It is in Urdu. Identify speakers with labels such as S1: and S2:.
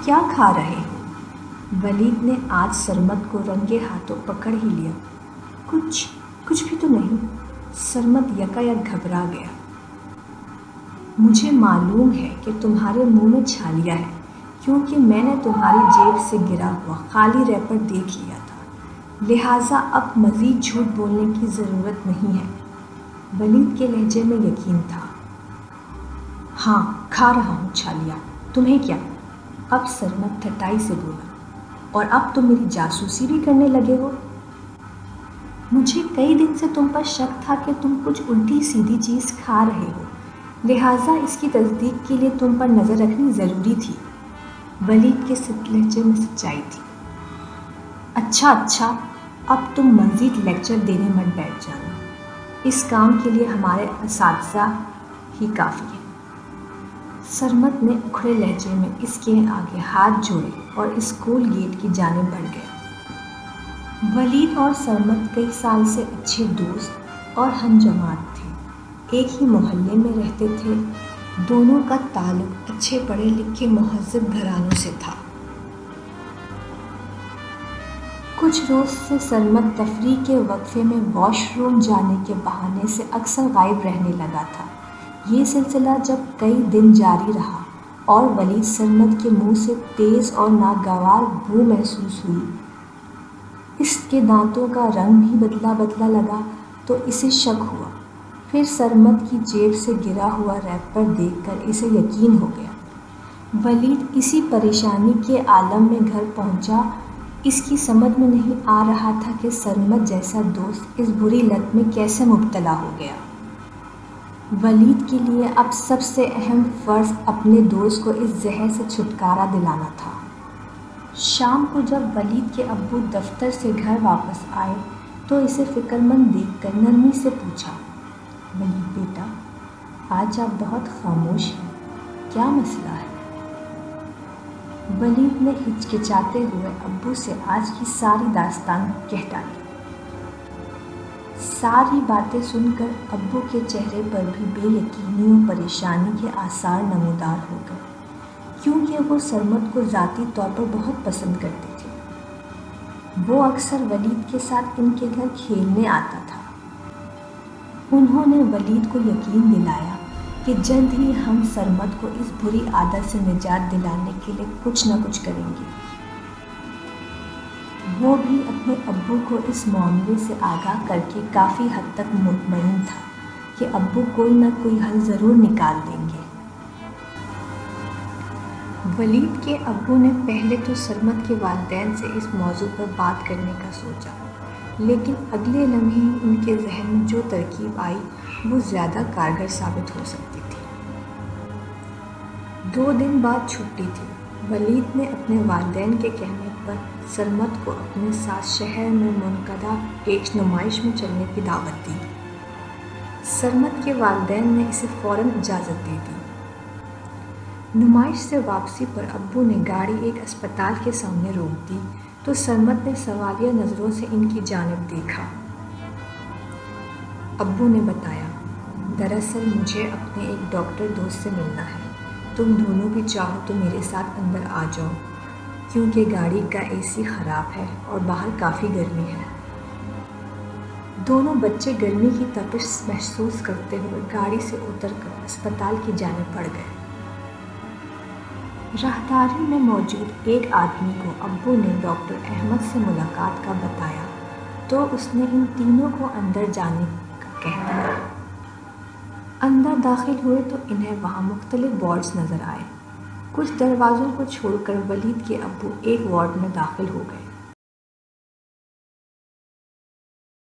S1: کیا کھا رہے ہو؟ ولید نے آج سرمد کو رنگے ہاتھوں پکڑ ہی لیا۔ کچھ بھی تو نہیں۔ سرمد یکایک گھبرا گیا۔ مجھے معلوم ہے کہ تمہارے منہ میں چھالیا ہے، کیونکہ میں نے تمہاری جیب سے گرا ہوا خالی ریپر دیکھ لیا تھا، لہٰذا اب مزید جھوٹ بولنے کی ضرورت نہیں ہے۔ ولید کے لہجے میں یقین تھا۔ ہاں، کھا رہا ہوں چھالیا، تمہیں کیا؟ اب سرمد ٹھٹائی سے بولا۔ اور اب تم میری جاسوسی بھی کرنے لگے ہو؟ مجھے کئی دن سے تم پر شک تھا کہ تم کچھ الٹی سیدھی چیز کھا رہے ہو، لہٰذا اس کی تصدیق کے لیے تم پر نظر رکھنی ضروری تھی۔ ولید کے لہجے میں سچائی تھی۔ اچھا، اب تم مزید لیکچر دینے مت بیٹھ جانا، اس کام کے لیے ہمارے اساتذہ ہی کافی ہیں۔ سرمد نے اکھڑے لہجے میں اس کے آگے ہاتھ جوڑے اور اسکول گیٹ کی جانب بڑھ گیا۔ ولید اور سرمد کئی سال سے اچھے دوست اور ہم جماعت تھے، ایک ہی محلے میں رہتے تھے۔ دونوں کا تعلق اچھے پڑھے لکھے مہذب گھرانوں سے تھا۔ کچھ روز سے سرمد تفریح کے وقفے میں واش روم جانے کے بہانے سے اکثر غائب رہنے لگا تھا۔ یہ سلسلہ جب کئی دن جاری رہا اور ولید سرمد کے منہ سے تیز اور ناگوار بو محسوس ہوئی، اس کے دانتوں کا رنگ بھی بدلا لگا تو اسے شک ہوا۔ پھر سرمد کی جیب سے گرا ہوا ریپر دیکھ کر اسے یقین ہو گیا۔ ولید اسی پریشانی کے عالم میں گھر پہنچا۔ اس کی سمجھ میں نہیں آ رہا تھا کہ سرمد جیسا دوست اس بری لت میں کیسے مبتلا ہو گیا۔ ولید کے لیے اب سب سے اہم فرض اپنے دوست کو اس زہر سے چھٹکارا دلانا تھا۔ شام کو جب ولید کے ابو دفتر سے گھر واپس آئے تو اسے فکرمند دیکھ کر نرمی سے پوچھا، ولید بیٹا، آج آپ بہت خاموش ہیں، کیا مسئلہ ہے؟ ولید نے ہچکچاتے ہوئے ابو سے آج کی ساری داستان کہہ ڈالی۔ ساری باتیں سن کر ابو کے چہرے پر بھی بے یقینی و پریشانی کے آثار نمودار ہو گئے، کیونکہ وہ سرمد کو ذاتی طور پر بہت پسند کرتے تھے۔ وہ اکثر ولید کے ساتھ ان کے گھر کھیلنے آتا تھا۔ انہوں نے ولید کو یقین دلایا کہ جلد ہی ہم سرمد کو اس بری عادت سے نجات دلانے کے لیے کچھ نہ کچھ کریں گے۔ وہ بھی اپنے ابو کو اس معاملے سے آگاہ کر کے کافی حد تک مطمئن تھا کہ ابو کوئی نہ کوئی حل ضرور نکال دیں گے۔ ولید کے ابو نے پہلے تو سرمد کے والدین سے اس موضوع پر بات کرنے کا سوچا، لیکن اگلے لمحے ان کے ذہن میں جو ترکیب آئی وہ زیادہ کارگر ثابت ہو سکتی تھی۔ 2 دن بعد چھٹی تھی۔ ولید نے اپنے والدین کے کہنے پر سرمد کو اپنے ساتھ شہر میں منعقدہ ایک نمائش میں چلنے کی دعوت دی۔ سرمد کے والدین نے اسے فوراً اجازت دے دی۔ نمائش سے واپسی پر ابو نے گاڑی ایک اسپتال کے سامنے روک دی تو سرمد نے سوالیہ نظروں سے ان کی جانب دیکھا۔ ابو نے بتایا، دراصل مجھے اپنے ایک ڈاکٹر دوست سے ملنا ہے، تم دونوں بھی چاہو تو میرے ساتھ اندر آ جاؤ، کیونکہ گاڑی کا AC خراب ہے اور باہر کافی گرمی ہے۔ دونوں بچے گرمی کی تپش محسوس کرتے ہوئے گاڑی سے اتر کر اسپتال کی جانب بڑھ گئے۔ راہداری میں موجود ایک آدمی کو ابو نے ڈاکٹر احمد سے ملاقات کا بتایا تو اس نے ان تینوں کو اندر جانے کا کہہ دیا۔ اندر داخل ہوئے تو انہیں وہاں مختلف وارڈز نظر آئے۔ کچھ دروازوں کو چھوڑ کر ولید کے ابو ایک وارڈ میں داخل ہو گئے۔